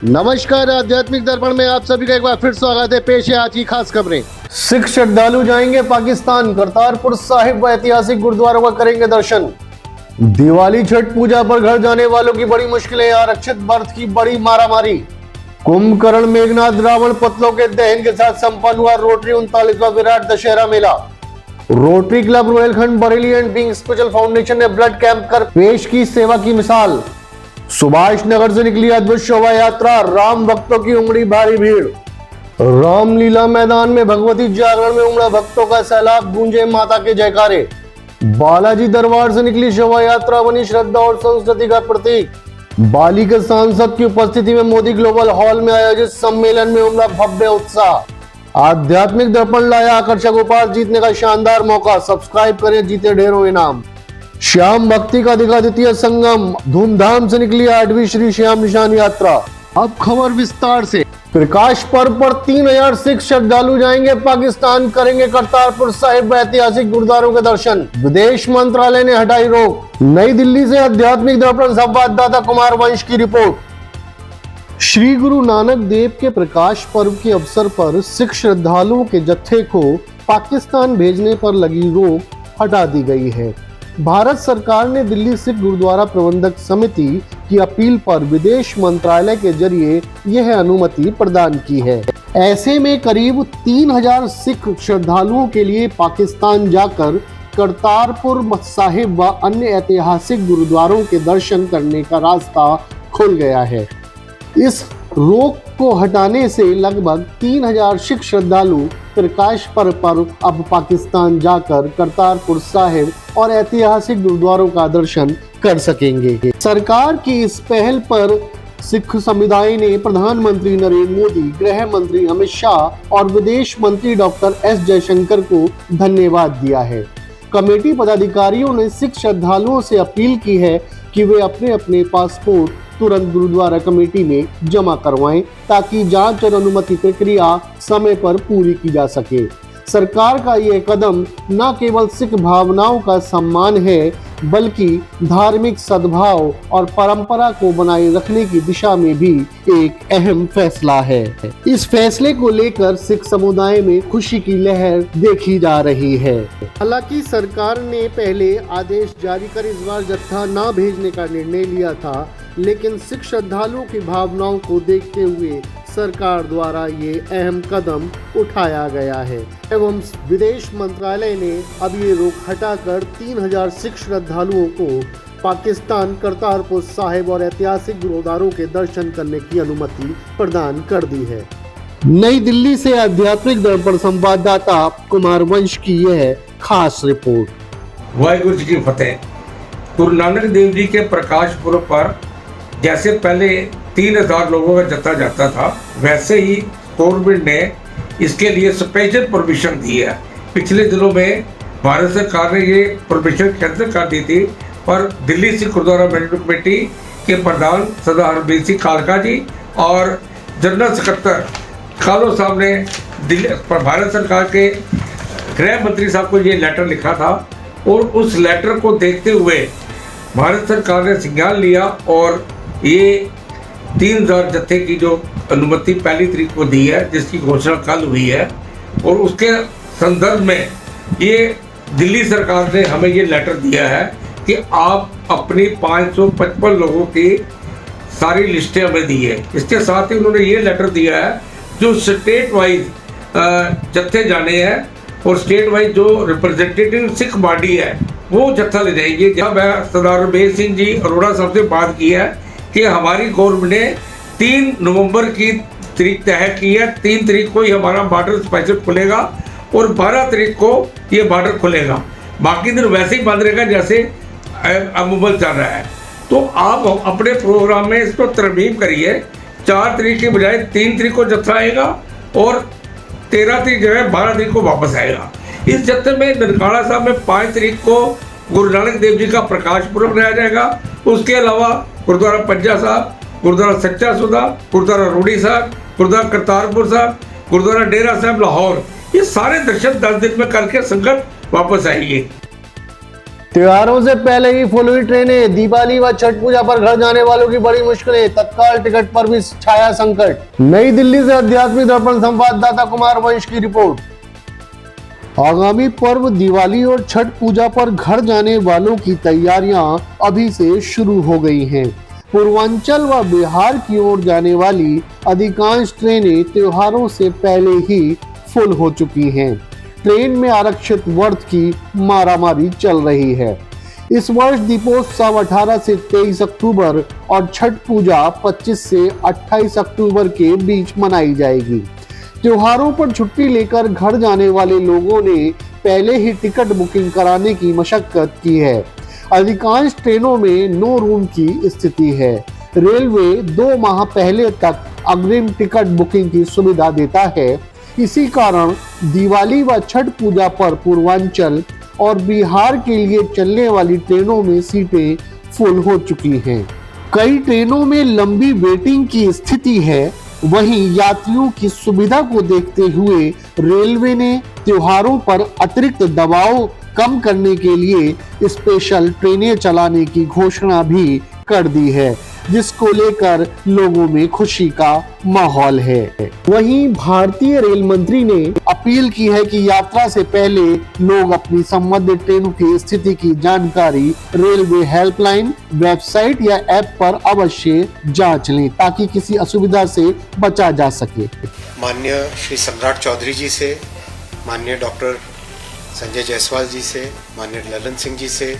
नमस्कार, आध्यात्मिक दर्पण में आप सभी का एक बार फिर स्वागत है। पेश है आज की खास खबरें। सिख श्रद्धालु जाएंगे पाकिस्तान, करतारपुर साहिब व ऐतिहासिक गुरुद्वारों का करेंगे दर्शन। दिवाली छठ पूजा पर घर जाने वालों की बड़ी मुश्किलें, आरक्षित बर्थ की बड़ी मारामारी। कुंभकर्ण मेघनाथ रावण पुतलों के दहन के साथ संपन्न हुआ रोटरी 39वां विराट दशहरा मेला। Rotary club Rohilkhand Bareilly and being special foundation ने ब्लड कैंप कर पेश की सेवा की मिसाल। सुभाष नगर से निकली अद्भुत शोभा यात्रा, राम भक्तों की उमड़ी भारी भीड़। रामलीला मैदान में भगवती जागरण में उमड़ा भक्तों का सैलाब, गूंजे माता के जयकारे। बालाजी दरबार से निकली शोभा यात्रा बनी श्रद्धा और संस्कृति का प्रतीक। बाली के सांसद की उपस्थिति में मोदी ग्लोबल हॉल में आयोजित सम्मेलन में उमड़ा भव्य उत्साह। आध्यात्मिक दर्पण लाया आकर्षक उपहार, जीतने का शानदार मौका। सब्सक्राइब करें, जीते ढेरों इनाम। श्याम भक्ति का दिखा द्वितीय संगम, धूमधाम से निकली 8वीं श्री श्याम निशान यात्रा। अब खबर विस्तार से। प्रकाश पर्व पर 3000 सिख श्रद्धालु जाएंगे पाकिस्तान, करेंगे करतारपुर साहिब ऐतिहासिक गुरुद्वारों के दर्शन। विदेश मंत्रालय ने हटाई रोक। नई दिल्ली से आध्यात्मिक दर्पण संवाददाता कुमार वंश की रिपोर्ट। श्री गुरु नानक देव के प्रकाश पर्व के अवसर पर सिख श्रद्धालुओं के जत्थे को पाकिस्तान भेजने पर लगी रोक हटा दी गई है। भारत सरकार ने दिल्ली सिख गुरुद्वारा प्रबंधक समिति की अपील पर विदेश मंत्रालय के जरिए यह अनुमति प्रदान की है। ऐसे में करीब 3000 सिख श्रद्धालुओं के लिए पाकिस्तान जाकर करतारपुर साहिब व अन्य ऐतिहासिक गुरुद्वारों के दर्शन करने का रास्ता खुल गया है। इस रोक को हटाने से लगभग 3000 सिख श्रद्धालु प्रकाश पर्व पर अब पाकिस्तान जाकर करतारपुर साहिब और ऐतिहासिक गुरुद्वारों का दर्शन कर सकेंगे। सरकार की इस पहल पर सिख समुदाय ने प्रधानमंत्री नरेंद्र मोदी, गृह मंत्री अमित शाह और विदेश मंत्री डॉक्टर एस जयशंकर को धन्यवाद दिया है। कमेटी पदाधिकारियों ने सिख श्रद्धालुओं से अपील की है कि वे अपने अपने पासपोर्ट तुरंत गुरुद्वारा कमेटी में जमा करवाएं, ताकि जांच और अनुमति प्रक्रिया समय पर पूरी की जा सके। सरकार का यह कदम न केवल सिख भावनाओं का सम्मान है, बल्कि धार्मिक सद्भाव और परंपरा को बनाए रखने की दिशा में भी एक अहम फैसला है। इस फैसले को लेकर सिख समुदाय में खुशी की लहर देखी जा रही है। हालांकि सरकार ने पहले आदेश जारी कर इस बार जत्था न भेजने का निर्णय लिया था, लेकिन सिख श्रद्धालुओं की भावनाओं को देखते हुए सरकार द्वारा ये अहम कदम उठाया गया है एवं विदेश मंत्रालय ने अब ये रोक हटाकर 3000 सिख श्रद्धालुओं को पाकिस्तान करतारपुर साहिब और ऐतिहासिक गुरुद्वारों के दर्शन करने की अनुमति प्रदान कर दी है। नई दिल्ली से आध्यात्मिक दर्पण संवाददाता कुमार वंश की यह खास रिपोर्ट। वाहिगुरु जी की फतेह। गुरु नानक देव जी के प्रकाश पुरब पर जैसे पहले 3000 लोगों का जत्था जाता था, वैसे ही गवर्नमेंट ने इसके लिए स्पेशल परमिशन दी है। पिछले दिनों में भारत सरकार ने ये परमिशन कैंसिल कर दी थी, पर दिल्ली सिख गुरुद्वारा मैनेजमेंट कमेटी के प्रधान सरदार हरबीर सिंह खालका जी और जनरल सेक्रेटरी खालो साहब ने भारत सरकार के गृह मंत्री साहब को ये लेटर लिखा था, और उस लेटर को देखते हुए भारत सरकार ने संज्ञान लिया और ये 3000 जत्थे की जो अनुमति पहली तारीख को दी है, जिसकी घोषणा कल हुई है, और उसके संदर्भ में ये दिल्ली सरकार ने हमें ये लेटर दिया है कि आप अपनी 555 लोगों की सारी लिस्टें हमें दी है। इसके साथ ही उन्होंने ये लेटर दिया है जो स्टेट वाइज जत्थे जाने हैं, और स्टेट वाइज जो रिप्रेजेंटेटिव सिख बॉडी है वो जत्था ले जाएंगे। जब सरदार हरबीर सिंह जी अरोड़ा साहब से बात की है कि हमारी गवर्नमेंट ने 3 नवंबर की तारीख तय की है, 3 तारीख को ही हमारा बॉर्डर स्पेशल खुलेगा और 12 तारीख को ये बॉर्डर खुलेगा, बाकी दिन वैसे ही बंद रहेगा जैसे अमूमन चल रहा है। तो आप अपने प्रोग्राम में इसको तरमीम करिए, 4 तारीख के बजाय 3 तारीख को जत्था आएगा और 13 तारीख जो है 12 तारीख को वापस आएगा। इस जत्थे में ननकाना साहब में 5 तारीख को गुरु नानक देव जी का प्रकाश पुरब मनाया जाएगा। उसके अलावा गुरुद्वारा पंजा साहब, गुरुद्वारा सच्चा सौदा, गुरुद्वारा रोडी साहब, गुरुद्वारा करतारपुर साहब, गुरुद्वारा डेरा साहब लाहौर, ये सारे दर्शन 10 दिन में करके संगत वापस आएगी। त्योहारों से पहले ही फुल हुई ट्रेनें, दिवाली व छठ पूजा पर घर जाने वालों की बड़ी मुश्किलें, तत्काल टिकट पर भी छाया संकट। नई दिल्ली से आध्यात्मिक दर्पण संवाददाता कुमार वंश की रिपोर्ट। आगामी पर्व दिवाली और छठ पूजा पर घर जाने वालों की तैयारियां अभी से शुरू हो गई हैं। पूर्वांचल व बिहार की ओर जाने वाली अधिकांश ट्रेनें त्योहारों से पहले ही फुल हो चुकी हैं। ट्रेन में आरक्षित वर्थ की मारामारी चल रही है। इस वर्ष दीपोत्सव 18 से 23 अक्टूबर और छठ पूजा 25 से 28 अक्टूबर के बीच मनाई जाएगी। त्योहारों पर छुट्टी लेकर घर जाने वाले लोगों ने पहले ही टिकट बुकिंग कराने की मशक्कत की है। अधिकांश ट्रेनों में नो रूम की स्थिति है। रेलवे 2 माह पहले तक अग्रिम टिकट बुकिंग की सुविधा देता है। इसी कारण दिवाली व छठ पूजा पर पूर्वांचल और बिहार के लिए चलने वाली ट्रेनों में सीटें फुल हो चुकी हैं। कई ट्रेनों में लंबी वेटिंग की स्थिति है। वहीं यात्रियों की सुविधा को देखते हुए रेलवे ने त्योहारों पर अतिरिक्त दबाव कम करने के लिए स्पेशल ट्रेनें चलाने की घोषणा भी कर दी है, जिसको लेकर लोगों में खुशी का माहौल है। वहीं भारतीय रेल मंत्री ने अपील की है कि यात्रा से पहले लोग अपनी संबंधित ट्रेनों की स्थिति की जानकारी रेलवे हेल्पलाइन, वेबसाइट या ऐप पर अवश्य जांच लें, ताकि किसी असुविधा से बचा जा सके। माननीय श्री सम्राट चौधरी जी से, माननीय डॉक्टर संजय जायसवाल जी से, माननीय ललन सिंह जी से,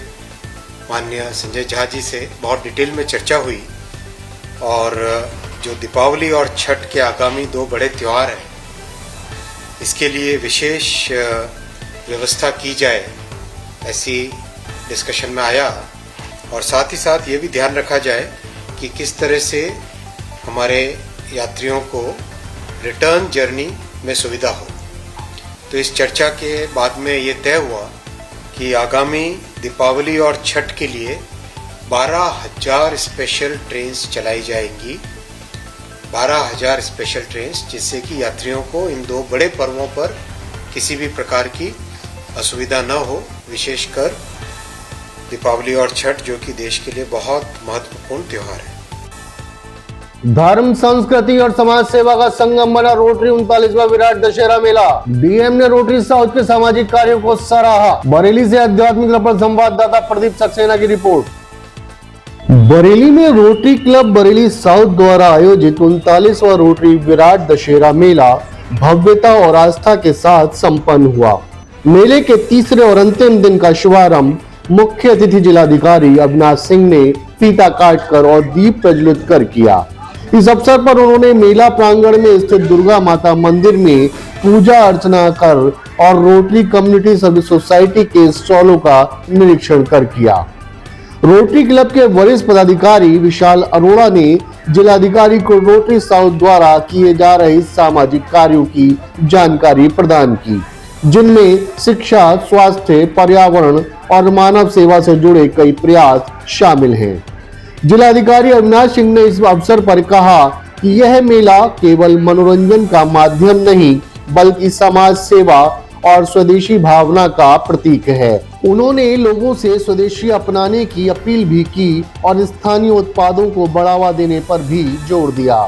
माननीय संजय झा जी से बहुत डिटेल में चर्चा हुई और जो दीपावली और छठ के आगामी 2 बड़े त्यौहार हैं, इसके लिए विशेष व्यवस्था की जाए, ऐसी डिस्कशन में आया। और साथ ही साथ ये भी ध्यान रखा जाए कि किस तरह से हमारे यात्रियों को रिटर्न जर्नी में सुविधा हो। तो इस चर्चा के बाद में ये तय हुआ कि आगामी दीपावली और छठ के लिए 12,000 स्पेशल ट्रेन्स चलाई जाएंगी। 12,000 स्पेशल ट्रेन्स, जिससे कि यात्रियों को इन 2 बड़े पर्वों पर किसी भी प्रकार की असुविधा न हो, विशेषकर दीपावली और छठ, जो कि देश के लिए बहुत महत्वपूर्ण त्योहार है। धर्म, संस्कृति और समाज सेवा का संगम बना रोटरी 39वां विराट दशहरा मेला। डीएम ने रोटरी साउथ के सामाजिक कार्यों को सराहा। बरेली से आध्यात्मिक दर्पण संवाददाता प्रदीप सक्सेना की रिपोर्ट। बरेली में रोटरी क्लब बरेली साउथ द्वारा आयोजित 39वां रोटरी विराट दशहरा मेला भव्यता और आस्था के साथ संपन्न हुआ। मेले के तीसरे और अंतिम दिन का शुभारंभ मुख्य अतिथि जिलाधिकारी अविनाश सिंह ने फीता काटकर और दीप प्रज्वलित कर किया। इस अवसर पर उन्होंने मेला प्रांगण में स्थित दुर्गा माता मंदिर में पूजा अर्चना कर और रोटरी कम्युनिटी सर्विस सोसाइटी के स्टॉलों का निरीक्षण कर किया। रोटरी क्लब के वरिष्ठ पदाधिकारी विशाल अरोड़ा ने जिलाधिकारी को रोटरी साउथ द्वारा किए जा रहे सामाजिक कार्यों की जानकारी प्रदान की, जिनमें शिक्षा, स्वास्थ्य, पर्यावरण और मानव सेवा से जुड़े कई प्रयास शामिल हैं। जिलाधिकारी अविनाश सिंह ने इस अवसर पर कहा कि यह मेला केवल मनोरंजन का माध्यम नहीं, बल्कि समाज सेवा और स्वदेशी भावना का प्रतीक है। उन्होंने लोगों से स्वदेशी अपनाने की अपील भी की और स्थानीय उत्पादों को बढ़ावा देने पर भी जोर दिया।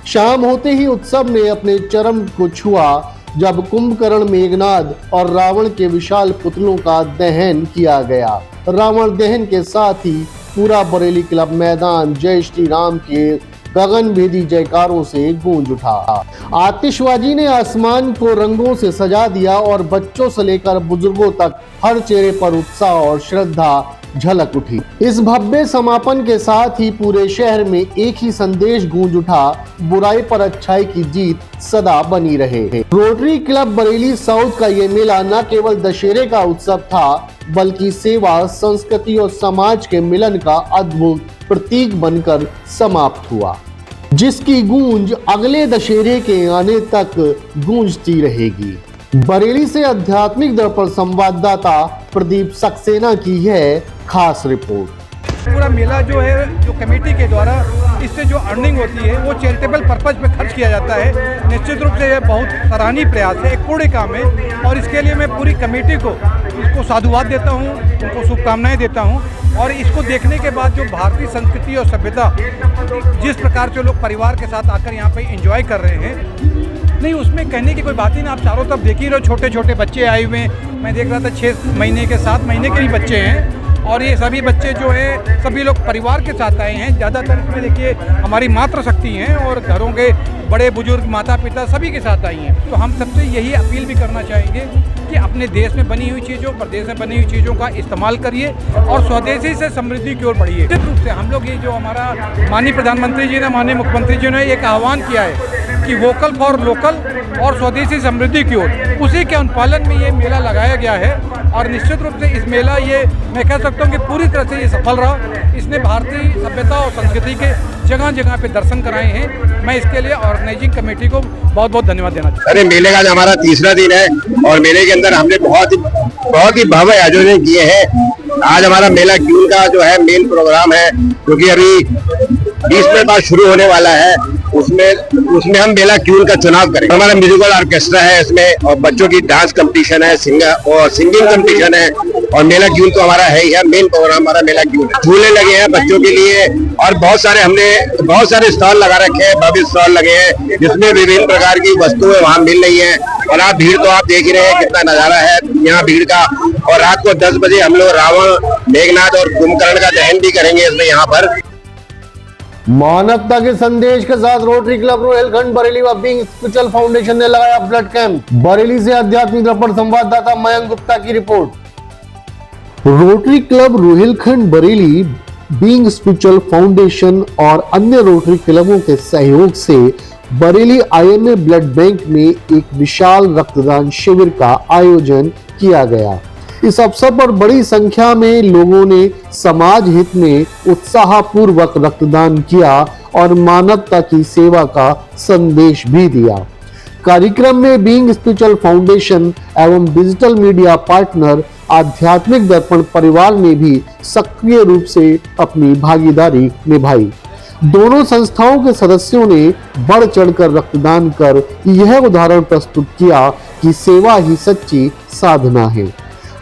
शाम होते ही उत्सव ने अपने चरम को छुआ, जब कुंभकर्ण, मेघनाद और रावण के विशाल पुतलों का दहन किया गया। रावण दहन के साथ ही पूरा बरेली क्लब मैदान जय श्री राम के गगनभेदी जयकारों से गूंज उठा। आतिशबाजी ने आसमान को रंगों से सजा दिया और बच्चों से लेकर बुजुर्गों तक हर चेहरे पर उत्साह और श्रद्धा झलक उठी। इस भव्य समापन के साथ ही पूरे शहर में एक ही संदेश गूंज उठा, बुराई पर अच्छाई की जीत सदा बनी रहे। रोटरी क्लब बरेली साउथ का ये मेला न केवल दशहरे का उत्सव था, बल्कि सेवा, संस्कृति और समाज के मिलन का अद्भुत प्रतीक बनकर समाप्त हुआ, जिसकी गूंज अगले दशहरे के आने तक गूंजती रहेगी। बरेली से आध्यात्मिक दर्पण संवाददाता प्रदीप सक्सेना की है खास रिपोर्ट। पूरा मेला जो है, जो कमेटी के द्वारा इससे जो अर्निंग होती है वो चैरिटेबल पर्पज में खर्च किया जाता है। निश्चित रूप से यह बहुत सराहनीय प्रयास है, एक पुण्य काम है और इसके लिए मैं पूरी कमेटी को इसको साधुवाद देता हूँ, उनको शुभकामनाएं देता हूँ। और इसको देखने के बाद जो भारतीय संस्कृति और सभ्यता जिस प्रकार से लोग परिवार के साथ आकर यहाँ पे एंजॉय कर रहे हैं, नहीं उसमें कहने की कोई बात ही नहीं। आप चारों तरफ देख ही रहे हो, छोटे छोटे बच्चे आए हुए हैं। मैं देख रहा था 6 महीने के 7 महीने के भी बच्चे हैं, और ये सभी बच्चे जो है सभी लोग परिवार के साथ आए हैं। ज़्यादातर इसमें देखिए हमारी मातृशक्ति हैं और घरों के बड़े बुजुर्ग माता पिता सभी के साथ आई हैं। तो हम सबसे यही अपील भी करना चाहेंगे कि अपने देश में बनी हुई चीज़ों, प्रदेश में बनी हुई चीज़ों का इस्तेमाल करिए और स्वदेशी से समृद्धि की ओर बढ़िए। निश्चित रूप से हम लोग ये जो हमारा माननीय प्रधानमंत्री जी ने, माननीय मुख्यमंत्री जी ने एक आह्वान किया है कि वोकल फॉर लोकल और स्वदेशी समृद्धि की ओर, उसी के अनुपालन में ये मेला लगाया गया है। और निश्चित रूप से इस मेला ये मैं कह सकता हूँ कि पूरी तरह से ये सफल रहा। इसने भारतीय सभ्यता और संस्कृति के जगह जगह पे दर्शन कराए हैं। मैं इसके लिए ऑर्गेनाइजिंग कमेटी को बहुत बहुत धन्यवाद देना चाहता हूँ। अरे मेले का हमारा तीसरा दिन है और मेले के अंदर हमने बहुत ही भव्य आयोजन किए हैं। आज हमारा मेला क्यून का जो है मेन प्रोग्राम है, क्योंकि अभी 20 मिनट बाद शुरू होने वाला है। उसमें हम मेला क्यून का चुनाव करेंगे। हमारा म्यूजिकल ऑर्केस्ट्रा है इसमें, और बच्चों की डांस कंपटीशन है, सिंगिंग कंपटीशन है, और मेला क्यून तो हमारा है ही है। मेन प्रोग्राम हमारा मेला क्यून है। झूले लगे हैं बच्चों के लिए, और हमने बहुत सारे स्टॉल लगा रखे हैं, भव्य स्टॉल लगे हैं जिसमें विभिन्न प्रकार की वस्तुएं वहाँ मिल रही है। और आप भीड़ तो आप देख ही रहे हैं कितना नजारा है यहाँ भीड़ का। और रात को 10 बजे हम लोग रावण, मेघनाथ और कुंभकर्ण का दहन भी करेंगे इसमें यहाँ पर। मानवता के संदेश के साथ रोटरी क्लब रोहिलखंड बरेली व बीइंग स्पिरिचुअल फाउंडेशन ने लगाया ब्लड कैंप। बरेली से आध्यात्मिक दर्पण संवाददाता मयंक गुप्ता की report. Rotary club Rohilkhand Bareilly, being spiritual foundation और अन्य रोटरी क्लबों के सहयोग से बरेली IMA ब्लड बैंक में एक विशाल रक्तदान शिविर का आयोजन किया गया। इस अवसर पर बड़ी संख्या में लोगों ने समाज हित में उत्साहपूर्वक रक्तदान किया और मानवता की सेवा का संदेश भी दिया। कार्यक्रम में बीइंग स्पिरिचुअल फाउंडेशन एवं डिजिटल मीडिया पार्टनर आध्यात्मिक दर्पण परिवार ने भी सक्रिय रूप से अपनी भागीदारी निभाई। दोनों संस्थाओं के सदस्यों ने बढ़ चढ़कर रक्तदान कर यह उदाहरण प्रस्तुत किया कि सेवा ही सच्ची साधना है।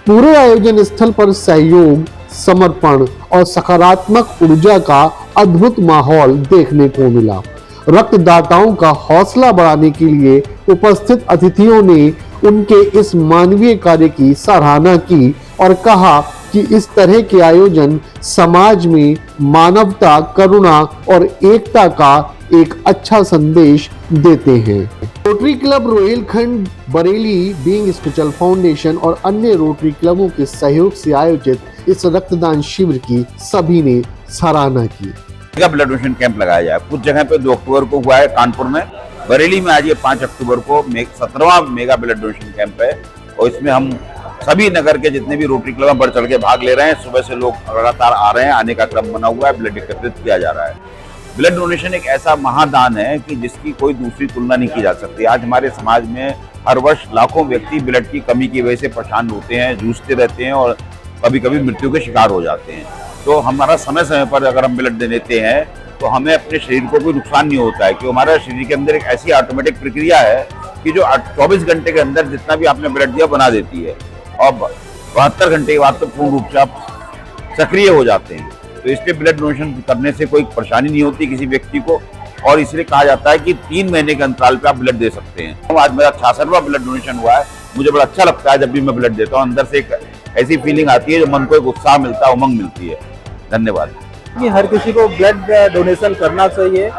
पूरे आयोजन स्थल पर सहयोग, समर्पण और सकारात्मक ऊर्जा का अद्भुत माहौल देखने को मिला। रक्तदाताओं का हौसला बढ़ाने के लिए उपस्थित अतिथियों ने उनके इस मानवीय कार्य की सराहना की और कहा कि इस तरह के आयोजन समाज में मानवता, करुणा और एकता का एक अच्छा संदेश देते हैं। Rotary club Rohilkhand Bareilly, being spiritual foundation और अन्य रोटरी क्लबों के सहयोग से आयोजित इस रक्तदान शिविर की सभी ने सराहना की। ब्लड डोनेशन कैंप लगाया जाए। कुछ जगह पे 2 अक्टूबर को हुआ है कानपुर में, बरेली में आज ये 5 अक्टूबर को 17वां मेगा ब्लड डोनेशन कैंप है। और इसमें हम सभी नगर के जितने भी रोटरी क्लब बढ़ चढ़ के भाग ले रहे हैं। सुबह से लोग लगातार आ रहे हैं, आने का क्रम बना हुआ है, ब्लड एकत्रित किया जा रहा है। ब्लड डोनेशन एक ऐसा महादान है कि जिसकी कोई दूसरी तुलना नहीं की जा सकती। आज हमारे समाज में हर वर्ष लाखों व्यक्ति ब्लड की कमी की वजह से परेशान होते हैं, जूझते रहते हैं और कभी कभी मृत्यु के शिकार हो जाते हैं। तो हमारा समय समय पर अगर हम ब्लड दे देते हैं तो हमें अपने शरीर को कोई नुकसान नहीं होता है, क्योंकि हमारे शरीर के अंदर एक ऐसी ऑटोमेटिक प्रक्रिया है कि जो 24 घंटे के अंदर जितना भी आपने ब्लड दिया बना देती है और 72 घंटे के बाद तो पूर्ण रूप से आप सक्रिय हो जाते हैं। तो इसलिए ब्लड डोनेशन करने से कोई परेशानी नहीं होती किसी व्यक्ति को, और इसलिए कहा जाता है कि 3 महीने के अंतराल पे आप ब्लड दे सकते हैं। आज मेरा 66वां ब्लड डोनेशन हुआ है। मुझे बड़ा अच्छा लगता है जब भी मैं ब्लड देता हूँ, अंदर से एक ऐसी फीलिंग आती है जो मन को एक उत्साह मिलता है, उमंग मिलती है। धन्यवाद। कि हर किसी को ब्लड डोनेशन करना चाहिए।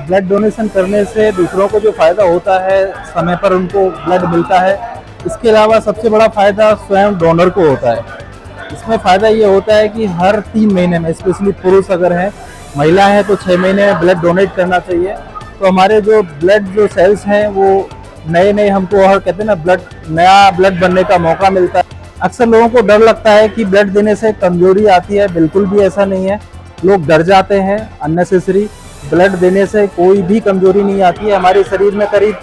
ब्लड डोनेशन करने से दूसरों को जो फायदा होता है, समय पर उनको ब्लड मिलता है। इसके अलावा सबसे बड़ा फायदा स्वयं डोनर को होता है। इसमें फायदा ये होता है कि हर 3 महीने में, स्पेशली पुरुष अगर है, महिला है तो 6 महीने में ब्लड डोनेट करना चाहिए। तो हमारे जो ब्लड जो सेल्स हैं वो नए हमको, हर कहते हैं ना, नया ब्लड बनने का मौका मिलता है। अक्सर लोगों को डर लगता है कि ब्लड देने से कमजोरी आती है। बिल्कुल भी ऐसा नहीं है। लोग डर जाते हैं अननेसेसरी। ब्लड देने से कोई भी कमजोरी नहीं आती है। हमारे शरीर में करीब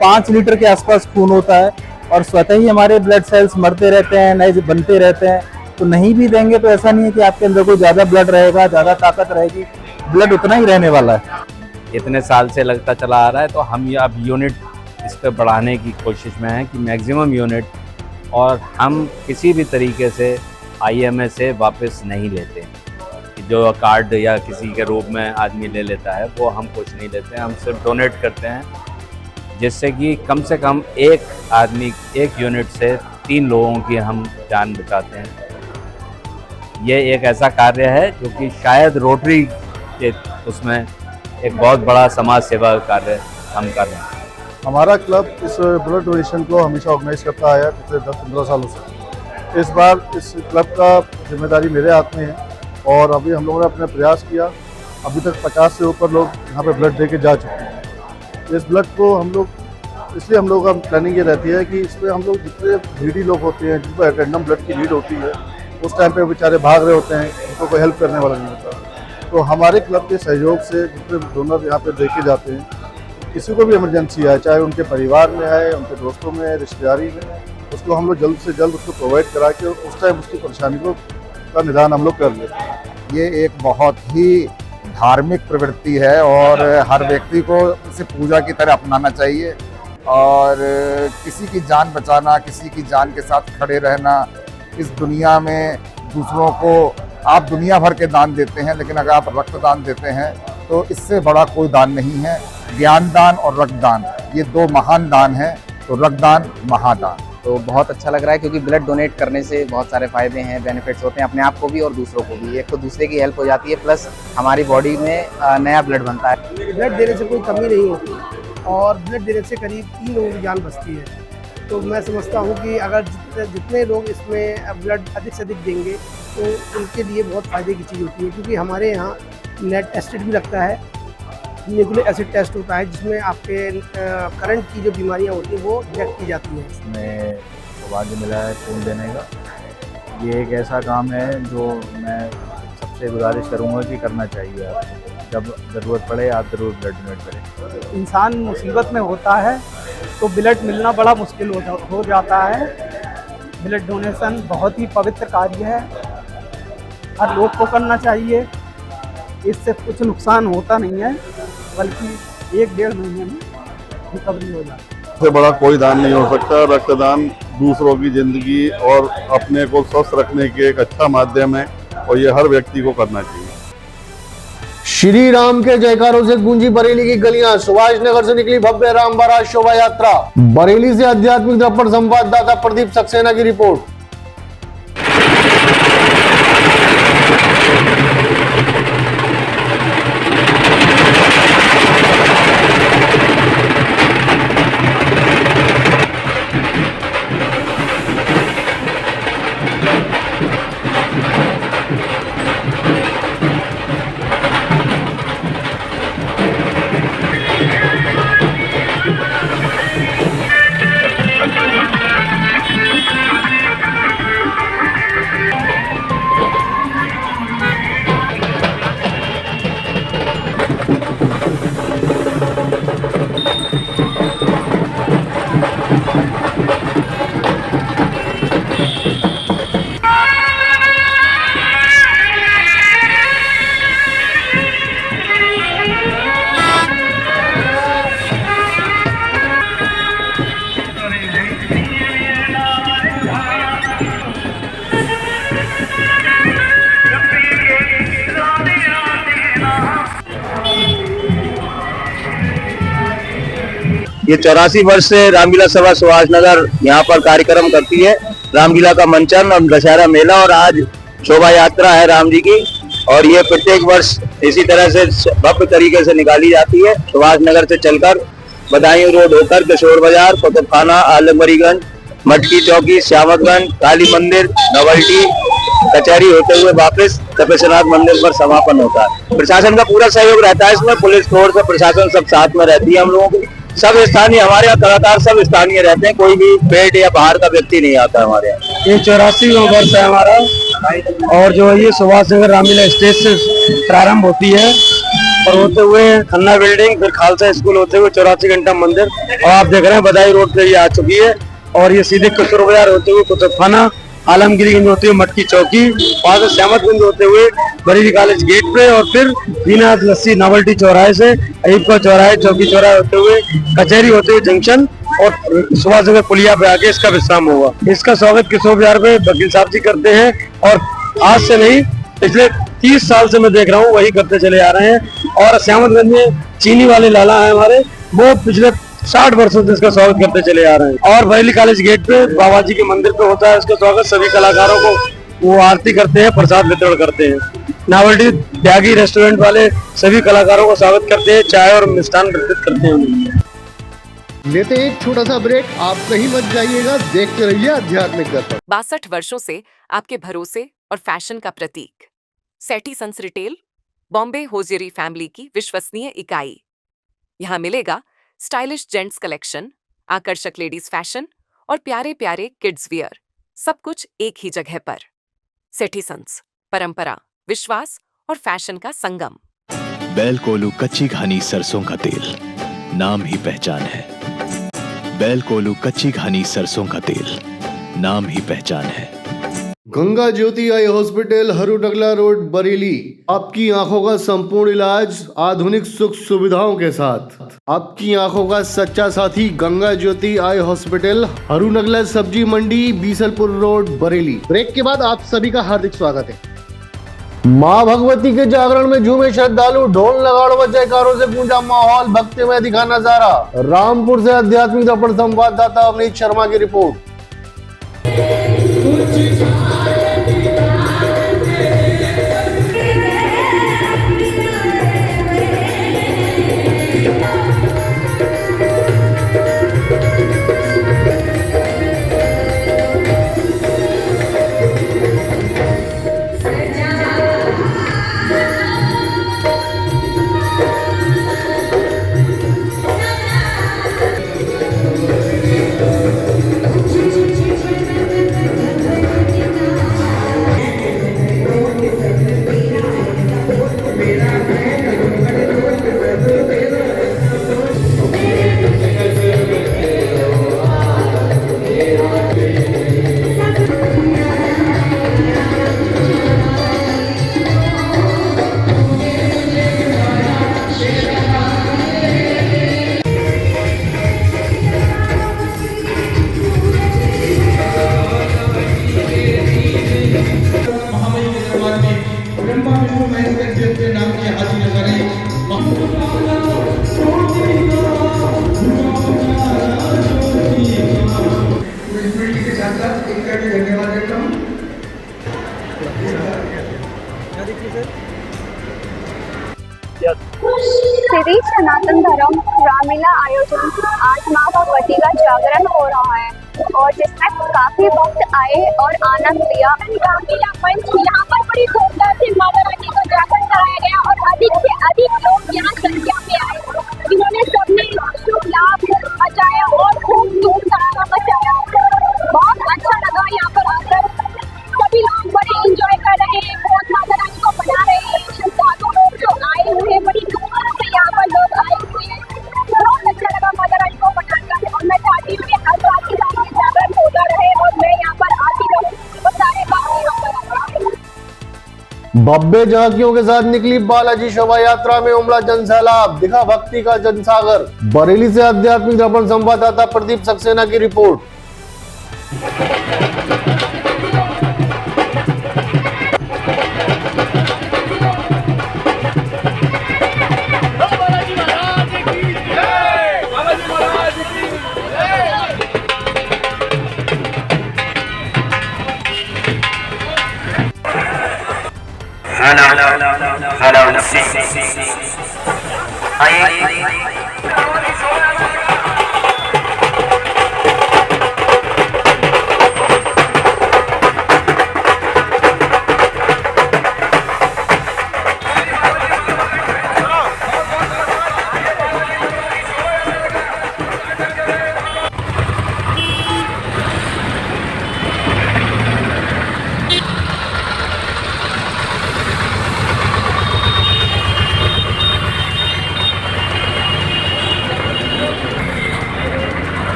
5 लीटर के आसपास खून होता है और स्वतः ही हमारे ब्लड सेल्स मरते रहते हैं, नए बनते रहते हैं। तो नहीं भी देंगे तो ऐसा नहीं है कि आपके अंदर कोई ज़्यादा ब्लड रहेगा, ज़्यादा ताकत रहेगी। ब्लड उतना ही रहने वाला है। इतने साल से लगता चला आ रहा है, तो हम अब यूनिट इस पर बढ़ाने की कोशिश में हैं कि मैक्सिमम यूनिट और हम किसी भी तरीके से IMA से वापस नहीं लेते। जो कार्ड या किसी के रूप में आदमी ले लेता है वो हम कुछ नहीं लेते हैं, हम सिर्फ डोनेट करते हैं, जिससे कि कम से कम एक आदमी, एक यूनिट से 3 लोगों की हम जान बचाते हैं। ये एक ऐसा कार्य है जो कि शायद रोटरी के उसमें एक बहुत बड़ा समाज सेवा कार्य हम कर रहे हैं। हमारा क्लब इस ब्लड डोनेशन को हमेशा ऑर्गेनाइज करता आया पिछले 10-15 सालों से। इस बार इस क्लब का जिम्मेदारी मेरे हाथ में है और अभी हम लोगों ने अपना प्रयास किया। अभी तक 50 से ऊपर लोग यहाँ पे ब्लड दे के जा चुके हैं। इस ब्लड को हम लोग इसलिए हम लोगों का प्लानिंग ये रहती है कि इसमें हम लोग जितने नीडी लोग होते हैं, जिनको रैंडम ब्लड की नीड होती है, उस टाइम पे बेचारे भाग रहे होते हैं, उनको कोई हेल्प करने वाला नहीं होता। तो हमारे क्लब के सहयोग से जितने डोनर यहाँ पे दे के जाते हैं, किसी को भी इमरजेंसी है, चाहे उनके परिवार में है, उनके दोस्तों में है, रिश्तेदारी में, उसको हम लोग जल्द से जल्द उसको प्रोवाइड करा के उस टाइम उसकी परेशानी को का निदान हम लोग कर लेते हैं। ये एक बहुत ही धार्मिक प्रवृत्ति है और हर व्यक्ति को इसे पूजा की तरह अपनाना चाहिए और किसी की जान बचाना, किसी की जान के साथ खड़े रहना। इस दुनिया में दूसरों को आप दुनिया भर के दान देते हैं, लेकिन अगर आप रक्तदान देते हैं तो इससे बड़ा कोई दान नहीं है। ज्ञान दान और रक्तदान ये 2 महान दान हैं, तो रक्तदान महादान। तो बहुत अच्छा लग रहा है क्योंकि ब्लड डोनेट करने से बहुत सारे फ़ायदे हैं, बेनिफिट्स होते हैं अपने आप को भी और दूसरों को भी। एक तो दूसरे की हेल्प हो जाती है, प्लस हमारी बॉडी में नया ब्लड बनता है। ब्लड देने से कोई कमी नहीं होती और ब्लड देने से करीब 3 लोगों की जान बचती है। तो मैं समझता हूँ कि अगर जितने लोग इसमें ब्लड अधिक से अधिक देंगे तो उनके लिए बहुत फ़ायदे की चीज़ होती है, क्योंकि हमारे यहाँ नेट टेस्टेड भी लगता है, न्यूक्लिक एसिड टेस्ट होता है, जिसमें आपके करंट की जो बीमारियाँ होती हैं वो डिटेक्ट की जाती हैं। इसमें सौभाग्य मिला है खून देने का। ये एक ऐसा काम है जो मैं सबसे गुजारिश करूँगा कि करना चाहिए। आपको जब ज़रूरत पड़े आप ज़रूर ब्लड डोनेट करें। इंसान मुसीबत में होता है तो ब्लड मिलना बड़ा मुश्किल हो जाता है। ब्लड डोनेशन बहुत ही पवित्र कार्य है, हर लोग को करना चाहिए। इससे कुछ नुकसान होता नहीं है, बल्कि 1-1.5 महीने में रिकवरी हो जाती है। इससे बड़ा कोई दान नहीं हो सकता। रक्तदान दूसरों की जिंदगी और अपने को स्वस्थ रखने के एक अच्छा माध्यम है और ये हर व्यक्ति को करना चाहिए। श्री राम के जयकारों से गूंजी बरेली की गलियां। सुभाष नगर से निकली भव्य राम बारात शोभा यात्रा। बरेली से आध्यात्मिक दर्पण संवाददाता प्रदीप सक्सेना की रिपोर्ट। ये 84 वर्ष से रामलीला सभा सुभाष नगर यहाँ पर कार्यक्रम करती है। रामलीला का मंचन और दशहरा मेला और आज शोभा यात्रा है राम जी की, और ये प्रत्येक वर्ष इसी तरह से भव्य तरीके से निकाली जाती है। सुभाष नगर से चलकर बदायूं रोड होकर किशोर बाजार, कुतुब खाना, आलमगीरगंज, मटकी चौकी, श्यामतगंज, काली मंदिर, नवल्टी, कचहरी होते हुए वापस तपेश्वरनाथ मंदिर पर समापन होता है। प्रशासन का पूरा सहयोग रहता है इसमें, पुलिस फोर्स और प्रशासन सब साथ में रहती है। हम लोगों को सब स्थानीय, हमारे यहाँ कलाकार सब स्थानीय रहते हैं, कोई भी पेड या बाहर का व्यक्ति नहीं आता हमारे यहाँ। ये 84वां वर्ष है हमारा, और जो है ये सुभाष नगर रामलीला स्टेज से प्रारंभ होती है और होते हुए खन्ना बिल्डिंग, फिर खालसा स्कूल होते हुए 84 घंटा मंदिर, और आप देख रहे हैं बदायूं रोड पे ये आ चुकी है, और ये सीधे किशोर बाजार होते हुए कुतुब खाना, आलमगीरगंज होते हुए मटकी चौकी, वहां से श्यामतगंज होते हुए बरेली कॉलेज गेट पे, और फिर दीनानाथ लस्सी नवल्टी चौराहे से अयूब का चौराहे, चौकी चौराहे होते हुए कचहरी होते हुए जंक्शन, और सुभाष नगर पुलिया पे आके इसका विश्राम होगा। इसका स्वागत किशोर विहार में वकील साहब जी करते हैं और आज से नहीं पिछले 30 साल से मैं देख रहा हूँ वही करते चले आ रहे हैं। और श्यामतगंज में चीनी वाले लाला है हमारे, वो पिछले 60 वर्षों से इसका स्वागत करते चले आ रहे हैं। और बरेली कॉलेज गेट पे बाबा जी के मंदिर पे होता है इसका स्वागत। सभी कलाकारों को वो आरती करते हैं, प्रसाद वितरण करते हैं। नावल्टी त्यागी रेस्टोरेंट वाले सभी कलाकारों का स्वागत करते हैं, चाय और मिष्ठान वितरित करते हैं। लेते हैं एक छोटा सा ब्रेक, आप कहीं मत जाइएगा, देखते रहिए आध्यात्मिक दर्पण। 62 वर्षों से आपके भरोसे और फैशन का प्रतीक Sethi sons retail, Bombay hosiery family की विश्वसनीय इकाई। यहाँ मिलेगा स्टाइलिश जेंट्स कलेक्शन, आकर्षक लेडीज फैशन और प्यारे प्यारे किड्स वियर, सब कुछ एक ही जगह पर। सेठी सन्स, परंपरा, विश्वास और फैशन का संगम। बैल कोलू कच्ची घानी सरसों का तेल, नाम ही पहचान है। बैल कोलू कच्ची घानी सरसों का तेल, नाम ही पहचान है। गंगा ज्योति eye hospital, Harunagla road, Bareilly. आपकी आंखों का संपूर्ण इलाज आधुनिक सुख सुविधाओं के साथ। आपकी आंखों का सच्चा साथी गंगा ज्योति आई हॉस्पिटल, हरूनगला सब्जी मंडी, बीसलपुर रोड, बरेली। ब्रेक के बाद आप सभी का हार्दिक स्वागत है। माँ भगवती के जागरण में झूमे श्रद्धालु, ढोल नगाड़ों व जयकारों से गूंजा माहौल, भक्तिमय दिखा नजारा। रामपुर से आध्यात्मिक दर्पण संवाददाता अवनीत शर्मा की रिपोर्ट। श्री सनातन धर्म रामलीला आयोजन आज माँ भगवती का जागरण हो रहा है और जिसमें काफी भक्त आए और आनंद लिया। रामलीला मंच यहाँ पर बड़ी धूमधाम से माता रानी को जागरण कराया गया और अधिक से अधिक लोग यहाँ संख्या में आए, जिन्होंने सबने शुभ लाभ मचाया और खूब धूम धड़ाका मचाया। बहुत अच्छा लगा यहाँ पर आकर, सभी लोग बड़े एंजॉय कर रहे हैं, बहुत माता रानी को मना रहे हैं। श्रद्धालु लोग जो आए हुए हैं बड़ी धूमधाम से यहाँ पर लोग आए हुए हैं, बहुत अच्छा लगा माता रानी को मनाकर। और मैं चाहती हूँ कि हर बार की तरह जागरण होता रहे और मैं यहाँ पर आती रहूँ और सारे बात यहाँ पर। बब्बे झांकियों के साथ निकली बालाजी शोभा यात्रा में उमड़ा जनसैलाब, दिखा भक्ति का जनसागर। बरेली से आध्यात्मिक दर्पण संवाददाता प्रदीप सक्सेना की रिपोर्ट।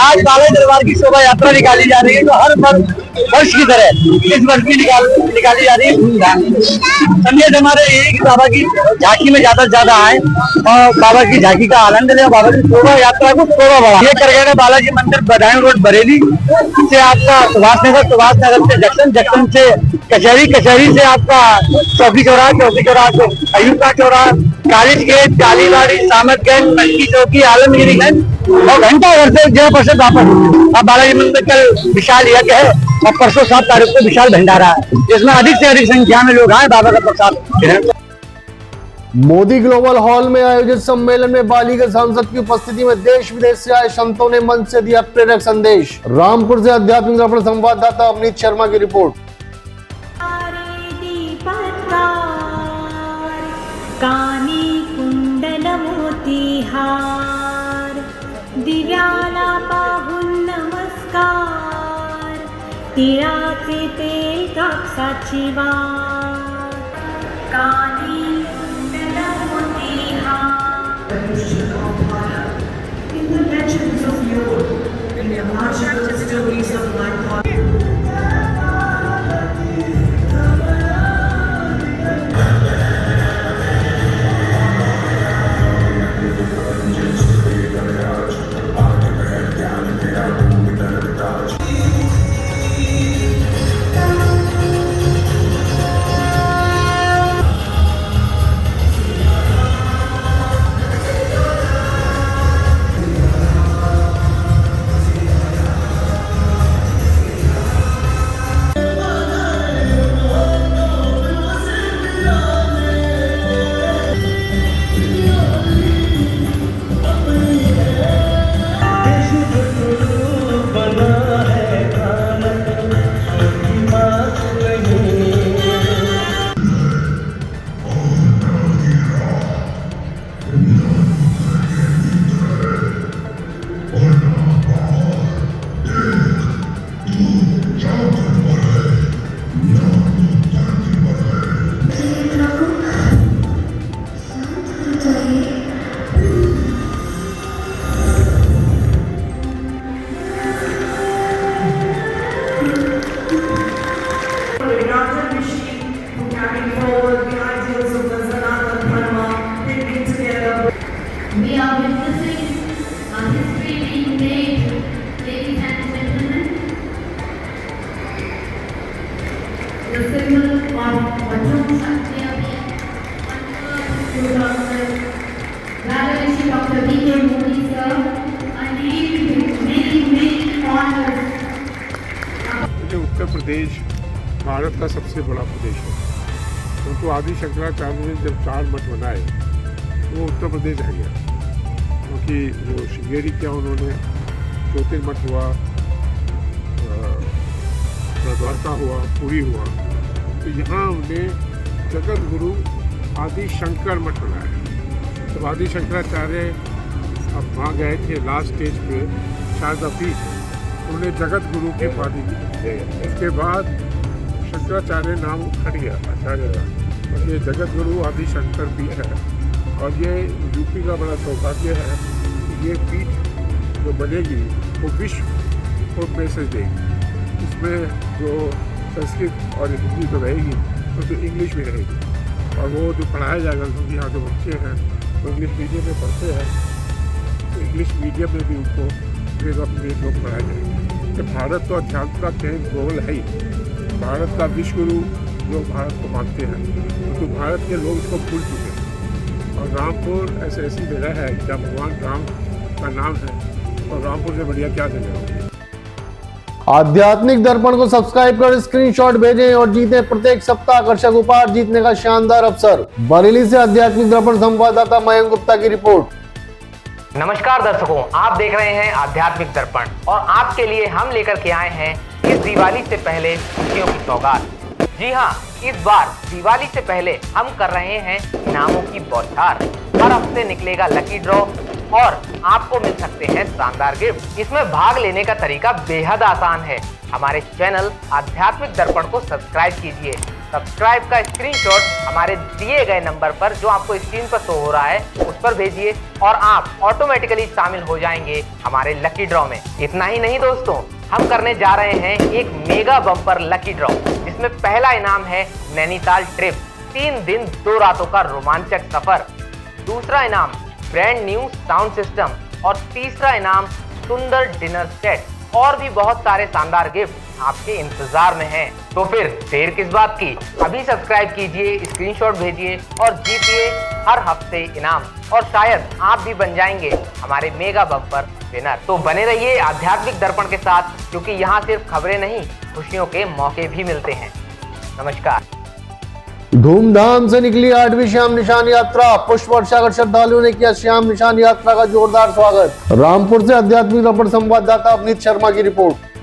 आज बाला दरबार की शोभा यात्रा निकाली जा रही है, तो हर वर्ष की तरह इस वर्ष भी निकाली जा रही है धूमधाम। संदेश हमारे यही कि बाबा की झांकी में ज्यादा से ज्यादा आए और बाबा की झांकी का आनंद लें, बाबा की शोभा यात्रा को शोभा बढ़ा। ये करगेड़ा बालाजी मंदिर बदायूं रोड बरेली से आपका सुभाष नगर से जंक्शन से कचहरी से आपका चौकी चौराहा से अयूबा चौराहा, कॉलेज गेट, कालीबाड़ी, सामतगंज, मटकी चौकी, आलमगिरीगंज और घंटाघर से जय परिषद वापस। अब बालाजी मंदिर कल विशाल यज्ञ है और परसों 7 तारीख को विशाल भंडारा है, जिसमें अधिक से अधिक संख्या में लोग आए बाबा का प्रसाद ग्रहण। मोदी ग्लोबल हॉल में आयोजित सम्मेलन में बाली के सांसद की उपस्थिति में देश विदेश से आए संतों ने मंच से दिया प्रेरक संदेश। रामपुर से आध्यात्मिक दर्पण संवाददाता अमनीत शर्मा की रिपोर्ट। कानी कुंडल मोतीहार, दिव्याला पाहून नमस्कार, तिळाचे तेल कापसाची वार, कानी कुंडल Motihar. In the legends of yore, in the martial stories of life. We are witnessing history being made, ladies and gentlemen. The symbol of Vajra Shakti Rajarishi Dr. B.K. Modi sir, and many honors. Uttar Pradesh Bharat का सबसे बड़ा प्रदेश है, उनको आदि शंकराचार्य ने जब 4 मठ बनाए वो उत्तर प्रदेश है गया, क्योंकि जो श्रृंगेरी किया उन्होंने, ज्योतिर्मठ हुआ, द्वारका हुआ, पुरी हुआ, तो यहाँ उन्हें जगत गुरु आदि शंकर मठ बनाया। जब आदि शंकराचार्य अब वहाँ गए थे लास्ट स्टेज पे शारदा पीठ, उन्हें जगत गुरु की उपाधि दी। उसके बाद शंकराचार्य नाम हट गया आचार्य का, और ये जगत गुरु आदि शंकर पीठ है। और ये यूपी का बड़ा सौभाग्य है कि ये पीठ जो बनेगी वो विश्व को मैसेज देगी। इसमें जो संस्कृत और हिंदी तो रहेगी, तो इंग्लिश भी रहेगी, और वो जो पढ़ाया जाएगा, क्योंकि यहाँ जो बच्चे हैं वो इंग्लिश मीडियम में पढ़ते हैं, तो इंग्लिश मीडियम में भी उनको वेद ऑफ वेद लोग पढ़ाए जाएंगे। तो भारत तो अध्यात्म का केंद्र ग्लोबल है ही, भारत का विश्व गुरु जो भारत को मानते हैं, तो भारत के लोग इसको भूल चुके हैं। और रामपुर ऐसी जगह है जहाँ भगवान राम का नाम है, और रामपुर से बढ़िया क्या जगह होगी। आध्यात्मिक दर्पण को सब्सक्राइब कर स्क्रीनशॉट भेजें और जीतें प्रत्येक सप्ताह आकर्षक उपहार जीतने का शानदार अवसर। बरेली से आध्यात्मिक दर्पण संवाददाता मयंक गुप्ता की रिपोर्ट। नमस्कार दर्शकों, आप देख रहे हैं आध्यात्मिक दर्पण और आपके लिए हम लेकर के आए हैं इस दिवाली से पहले खुशियों की सौगात। जी हाँ, इस बार दिवाली से पहले हम कर रहे हैं इनामों की बौछार। हर हफ्ते निकलेगा लकी ड्रॉ और आपको मिल सकते हैं शानदार गिफ्ट। इसमें भाग लेने का तरीका बेहद आसान है। हमारे चैनल आध्यात्मिक दर्पण को सब्सक्राइब कीजिए। सब्सक्राइब का स्क्रीनशॉट हमारे दिए गए नंबर पर जो आपको स्क्रीन पर शो हो रहा है उस उस पर भेजिए और आप ऑटोमेटिकली शामिल हो जाएंगे हमारे लकी ड्रॉ में। इतना ही नहीं दोस्तों, हम करने जा रहे हैं एक मेगा बम्पर लकी ड्रॉ, जिसमें पहला इनाम है नैनीताल ट्रिप, 3 दिन 2 रातों का रोमांचक सफर। दूसरा इनाम ब्रांड न्यू साउंड सिस्टम और तीसरा इनाम सुंदर डिनर सेट और भी बहुत सारे शानदार गिफ्ट आपके इंतजार में हैं। तो फिर देर किस बात की, अभी सब्सक्राइब कीजिए, स्क्रीनशॉट भेजिए और जीतिए हर हफ्ते इनाम, और शायद आप भी बन जाएंगे हमारे मेगा बम्पर विनर। तो बने रहिए आध्यात्मिक दर्पण के साथ, क्योंकि यहाँ सिर्फ खबरें नहीं, खुशियों के मौके भी मिलते हैं। नमस्कार। धूमधाम से निकली 8वीं श्याम निशान यात्रा। पुष्प वर्षा कर श्रद्धालुओं ने किया श्याम निशान यात्रा का जोरदार स्वागत। रामपुर से आध्यात्मिक दर्पण संवाददाता अवनीत शर्मा की रिपोर्ट।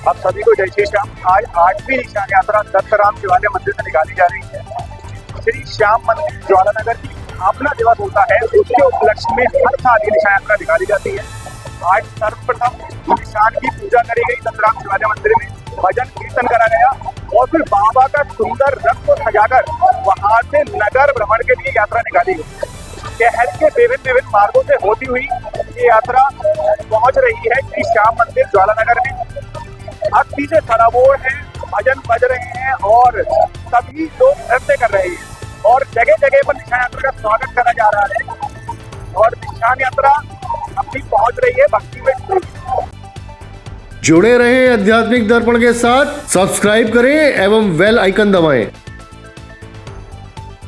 आप सभी को जय श्री श्याम। आज 8वीं निशान यात्रा दत्तराम शिवालय मंदिर से निकाली जा रही है। श्री श्याम मंदिर ज्वालानगर की स्थापना दिवस होता है, उसके उपलक्ष्य में हर साल ये निशान यात्रा निकाली जाती है। आज सर्वप्रथम निशान की पूजा करी गई दत्तराम शिवालय मंदिर में, भजन कीर्तन करा गया और फिर बाबा का सुंदर रथ को सजाकर वहां से नगर भ्रमण के लिए यात्रा निकाली गई। शहर के विभिन्न मार्गों से होती हुई ये यात्रा पहुंच रही है श्री श्याम मंदिर ज्वालानगर में। भक्ति से सराबोर है, भजन बज रहे हैं और सभी लोग नृत्य कर रहे हैं और जगह जगह पर निशान यात्रा का स्वागत करा जा रहा है और निशान यात्रा अपनी पहुंच रही है भक्ति में। जुड़े रहें आध्यात्मिक दर्पण के साथ, सब्सक्राइब करें एवं बेल आइकन दबाएं।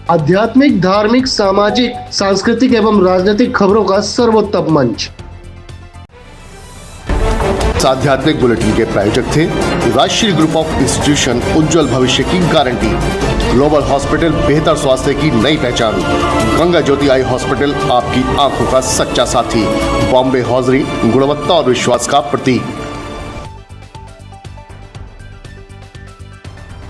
आध्यात्मिक, धार्मिक, सामाजिक, सांस्कृतिक एवं राजनीतिक खबरों का सर्वोत्तम मंच। आध्यात्मिक बुलेटिन के प्रायोजक थे राष्ट्रीय ग्रुप ऑफ इंस्टीट्यूशन, उज्जवल भविष्य की गारंटी, ग्लोबल हॉस्पिटल, बेहतर स्वास्थ्य की नई पहचान, गंगा ज्योति आई हॉस्पिटल, आपकी आंखों का सच्चा साथी, बॉम्बे हॉजरी, गुणवत्ता और विश्वास का प्रतीक।